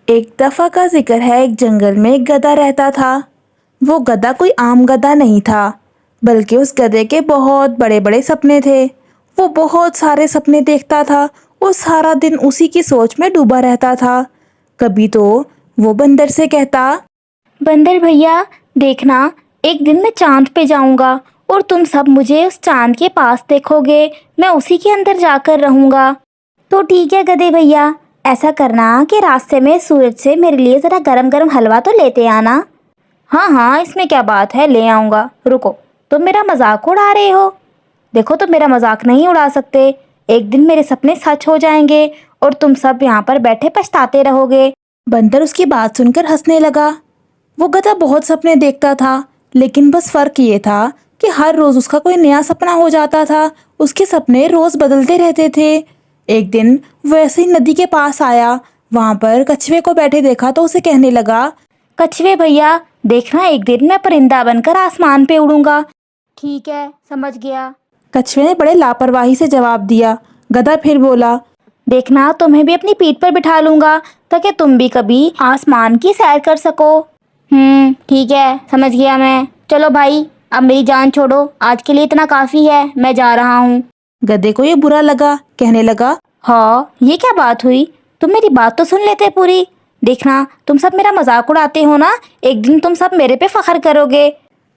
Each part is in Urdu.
ایک دفعہ کا ذکر ہے، ایک جنگل میں ایک گدھا رہتا تھا۔ وہ گدھا کوئی عام گدھا نہیں تھا، بلکہ اس گدھے کے بہت بڑے بڑے سپنے تھے۔ وہ بہت سارے سپنے دیکھتا تھا اور سارا دن اسی کی سوچ میں ڈوبا رہتا تھا۔ کبھی تو وہ بندر سے کہتا، بندر بھیا دیکھنا، ایک دن میں چاند پہ جاؤں گا اور تم سب مجھے اس چاند کے پاس دیکھو گے، میں اسی کے اندر جا کر رہوں گا۔ تو ٹھیک ہے گدھے بھیا، ایسا کرنا کہ راستے میں سورج سے میرے لیے ذرا گرم گرم حلوہ تو لیتے آنا۔ ہاں ہاں، اس میں کیا بات ہے، لے آؤں گا۔ رکو، تم میرا مذاق اڑا رہے ہو؟ دیکھو، تم میرا مذاق نہیں اڑا سکتے، ایک دن میرے سپنے سچ ہو جائیں گے اور تم سب یہاں پر بیٹھے پچھتاتے رہو گے۔ بندر اس کی بات سن کر ہنسنے لگا۔ وہ گدھا بہت سپنے دیکھتا تھا، لیکن بس فرق یہ تھا کہ ہر روز اس کا کوئی نیا سپنا ہو جاتا تھا۔ اس کے سپنے روز بدلتے رہتے تھے۔ ایک دن وہ ایسے ہی ندی کے پاس آیا، وہاں پر کچھوے کو بیٹھے دیکھا تو اسے کہنے لگا، کچھوے بھیا دیکھنا، ایک دن میں پرندہ بن کر آسمان پہ اڑوں گا۔ ٹھیک ہے، سمجھ گیا۔ کچھوے نے بڑے لاپرواہی سے جواب دیا۔ گدھا پھر بولا، دیکھنا، تمہیں بھی اپنی پیٹھ پر بٹھا لوں گا تاکہ تم بھی کبھی آسمان کی سیر کر سکو۔ ٹھیک ہے، سمجھ گیا میں۔ چلو بھائی، اب میری جان چھوڑو، آج کے لیے اتنا کافی ہے، میں جا رہا ہوں۔ گدھے کو یہ برا لگا، کہنے لگا، ہاں، یہ کیا بات ہوئی؟ تم میری بات تو سن لیتے پوری۔ دیکھنا، تم سب میرا مذاق اڑاتے ہو نا، ایک دن تم سب میرے پہ فخر کرو گے۔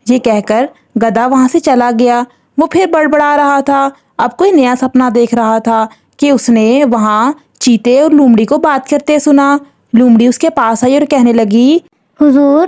یہ کہہ کر گدھا وہاں سے چلا گیا۔ وہ پھر بڑبڑا رہا تھا، اب کوئی نیا سپنا دیکھ رہا تھا کہ اس نے وہاں چیتے اور لومڑی کو بات کرتے سنا۔ لومڑی اس کے پاس آئی اور کہنے لگی، حضور،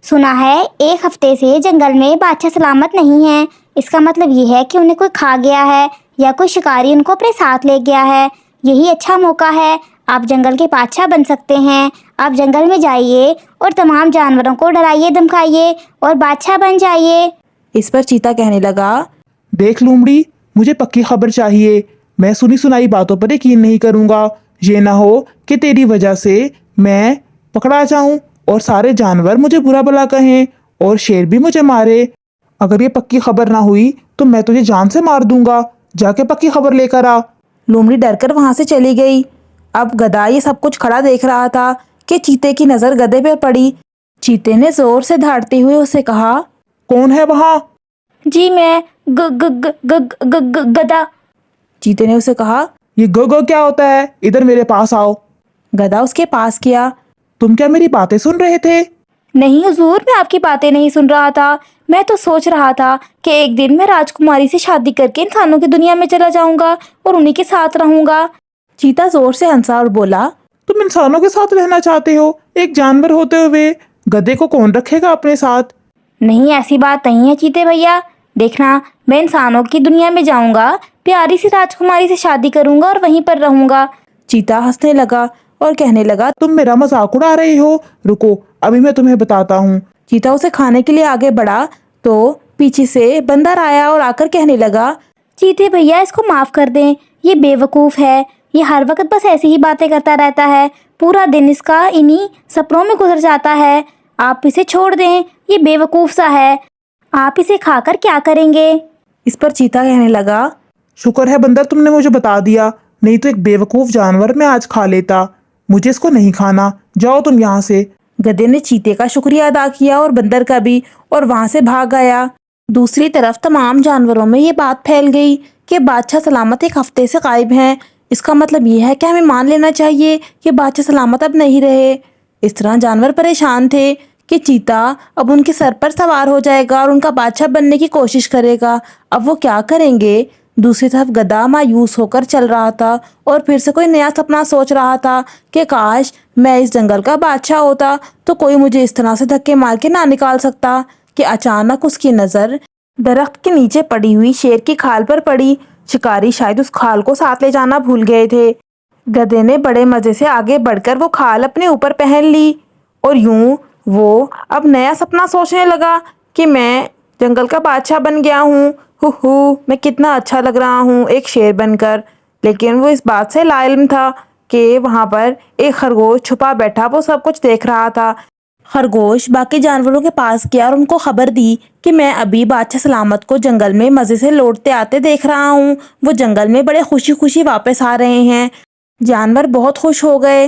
سنا ہے ایک ہفتے سے جنگل میں بادشاہ سلامت نہیں ہے۔ اس کا مطلب یہ ہے کہ انہیں کوئی کھا گیا ہے یا کوئی شکاری ان کو اپنے ساتھ لے گیا ہے۔ یہی اچھا موقع ہے، آپ جنگل کے بادشاہ بن سکتے ہیں۔ آپ جنگل میں جائیے اور تمام جانوروں کو ڈرائیے دھمکائیے اور بادشاہ بن جائیے۔ اس پر چیتا کہنے لگا، دیکھ لومڑی، مجھے پکی خبر چاہیے، میں سنی سنائی باتوں پر یقین نہیں کروں گا۔ یہ نہ ہو کہ تیری وجہ سے میں پکڑا جاؤں اور سارے جانور مجھے برا بھلا کہیں اور شیر بھی مجھے مارے۔ اگر یہ پکی خبر نہ ہوئی تو میں تجھے جان سے مار دوں گا، جا کے پکی خبر لے کر آ۔ لومڑی ڈر کر وہاں سے چلی گئی۔ اب گدھا یہ سب کچھ کھڑا دیکھ رہا تھا کہ چیتے کی نظر گدھے پہ پڑی۔ چیتے نے زور سے دھاڑتے ہوئے اسے کہا، کون ہے وہاں؟ جی میں گدھا۔ چیتے نے اسے کہا، یہ گو کیا ہوتا ہے؟ ادھر میرے پاس آؤ۔ گدھا اس کے پاس کیا۔ تم کیا میری باتیں سن رہے تھے؟ نہیں حضور، میں آپ کی باتیں نہیں سن رہا تھا، میں تو سوچ رہا تھا کہ ایک دن میں راجکماری سے شادی کر کے انسانوں کی دنیا میں چلا جاؤں گا اور انہی کے ساتھ رہوں گا۔ چیتا زور سے ہنسا اور بولا، تم انسانوں کے ساتھ رہنا چاہتے ہو ایک جانور ہوتے ہوئے؟ گدھے کو کون رکھے گا اپنے ساتھ؟ نہیں، ایسی بات نہیں ہے چیتے بھیا، دیکھنا، میں انسانوں کی دنیا میں جاؤں گا، پیاری سی راجکماری سے شادی کروں گا اور وہیں پر رہوں گا۔ چیتا ہنسنے لگا اور کہنے لگا، تم میرا مذاق اڑا رہے ہو، رکو ابھی میں تمہیں بتاتا ہوں۔ چیتا اسے کھانے کے لیے آگے بڑھا تو پیچھے سے بندر آیا اور آ کر کہنے لگا، چیتے بھیا، اس کو معاف کر دیں، یہ بے وقوف ہے، یہ ہر وقت بس ایسی ہی باتیں کرتا رہتا ہے، پورا دن اس کا انہی سپنوں میں گزر جاتا ہے، آپ اسے چھوڑ دیں، یہ بے وقوف سا ہے، آپ اسے کھا کر کیا کریں گے؟ اس پر چیتا کہنے لگا، شکر ہے بندر تم نے مجھے بتا دیا، نہیں تو ایک بے وقوف جانور میں آج کھا لیتا، مجھے اس کو نہیں کھانا، جاؤ تم یہاں سے۔ گدھے نے چیتے کا شکریہ ادا کیا اور بندر کا بھی، اور وہاں سے بھاگ آیا۔ دوسری طرف تمام جانوروں میں یہ بات پھیل گئی کہ بادشاہ سلامت ایک ہفتے سے غائب ہیں۔ اس کا مطلب یہ ہے کہ ہمیں مان لینا چاہیے کہ بادشاہ سلامت اب نہیں رہے۔ اس طرح جانور پریشان تھے کہ چیتا اب ان کے سر پر سوار ہو جائے گا اور ان کا بادشاہ بننے کی کوشش کرے گا۔ اب وہ کیا کریں گے؟ دوسری طرف گدھا مایوس ہو کر چل رہا تھا اور پھر سے کوئی نیا سپنا سوچ رہا تھا کہ کاش میں اس جنگل کا بادشاہ ہوتا تو کوئی مجھے اس طرح سے دھکے مار کے نہ نکال سکتا۔ کہ اچانک اس کی نظر درخت کے نیچے پڑی ہوئی شیر کی کھال پر پڑی۔ شکاری شاید اس کھال کو ساتھ لے جانا بھول گئے تھے۔ گدھے نے بڑے مزے سے آگے بڑھ کر وہ کھال اپنے اوپر پہن لی اور یوں وہ اب نیا سپنا سوچنے لگا کہ میں جنگل کا بادشاہ بن گیا ہوں، میں کتنا اچھا لگ رہا ہوں ایک شیر بن کر۔ لیکن وہ اس بات سے لا علم تھا کہ وہاں پر ایک خرگوش چھپا بیٹھا وہ سب کچھ دیکھ رہا تھا۔ خرگوش باقی جانوروں کے پاس گیا اور ان کو خبر دی کہ میں ابھی بادشاہ سلامت کو جنگل میں مزے سے لوٹتے آتے دیکھ رہا ہوں، وہ جنگل میں بڑے خوشی خوشی واپس آ رہے ہیں۔ جانور بہت خوش ہو گئے